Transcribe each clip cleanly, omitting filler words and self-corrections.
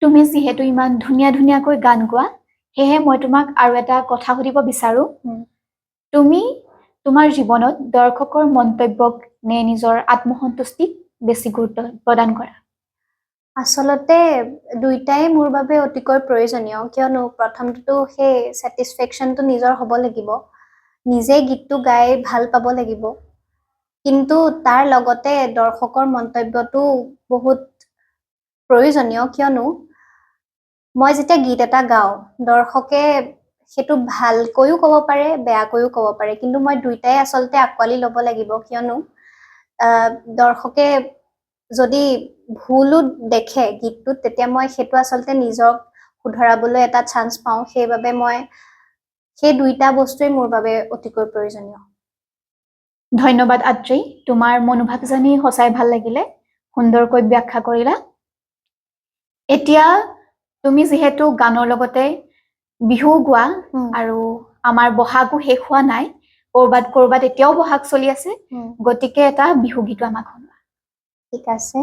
তুমি যিহেতু ইমান ধুনীয়া ধুনীয়াকৈ গান গোৱা সেয়ে মই তোমাক আৰু এটা কথা সুধিব বিচাৰো তুমি তোমাৰ জীৱনত দৰ্শকৰ মন্তব্যক নে নিজৰ আত্মসন্তুষ্টিক বেছি গুৰুত্ব প্ৰদান কৰা আচলতে দুইটাই মোৰ বাবে অতিকৈ প্ৰয়োজনীয় কিয়নো প্ৰথমটো সেই স্যাটিসফ্যাকশনটো নিজৰ হ'ব লাগিব নিজে গীতটো গাই ভাল পাব লাগিব কিন্তু তাৰ লগতে দৰ্শকৰ মন্তব্যটো বহুত প্ৰয়োজনীয় কিয়নো মই যেতিয়া গীত এটা গাওঁ দৰ্শকে সেইটো ভালকৈও ক'ব পাৰে বেয়াকৈও ক'ব পাৰে কিন্তু মই দুইটাই আচলতে আকোৱালি ল'ব লাগিব কিয়নো দৰ্শকে যদি ভুলো দেখে গীতটোত তেতিয়া মই সেইটো আচলতে নিজক শুধৰাবলৈ এটা চান্স পাওঁ সেইবাবে মই সেই দুইটা বস্তুই মোৰ বাবে অতিকৈ প্ৰয়োজনীয় ধন্যবাদ আত্ৰী তোমাৰ মনোভাৱ জানি সঁচাই ভাল লাগিলে সুন্দৰকৈ ব্যাখ্যা কৰিলা এতিয়া তুমি যিহেতু গানৰ লগতে বিহু গোৱা আৰু আমাৰ বহাগো শেষ হোৱা নাই কৰবাত এতিয়াও বহাগ চলি আছে গতিকে এটা বিহু গীত আমাক শুনোৱা ঠিক আছে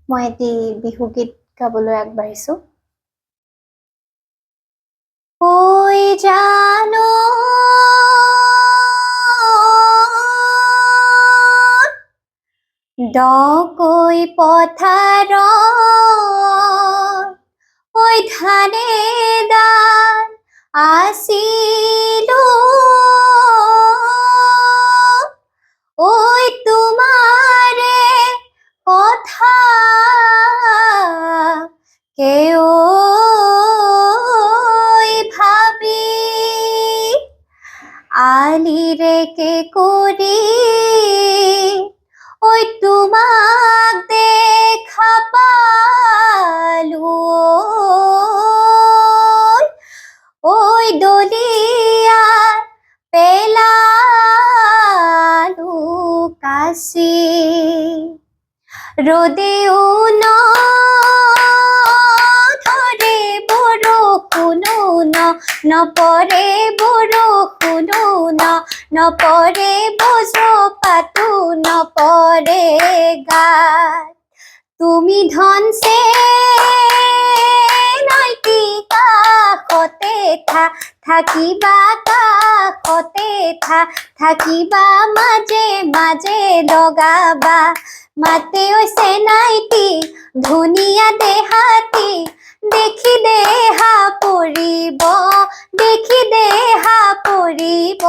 মই এটি বিহু গীত গাবলৈ আগবাঢ়িছো ঐ জানো ডকৈ পথাৰত ঐ ধানে দান আছিলো ঐ তোমাৰে কথা কেও ভাবি আলিৰে কে কৰি ঐ তোমাক দেখা পালো ঐ দলিয়াৰ পেলালো কাছি ৰদেও নধৰে বৰষুণো নপৰে বৰষুণো নপৰে বজ্ৰপাতো নপৰে গাত তুমি ধনছে নাইটি কাষতে থাকিবা কাষতে থাকিবা মাজে মাজে লগাবা মাতে ঐছে নাইটি ধুনীয়া দেহাতি দেখি দেহা পৰিব দেখি দেহা পৰিব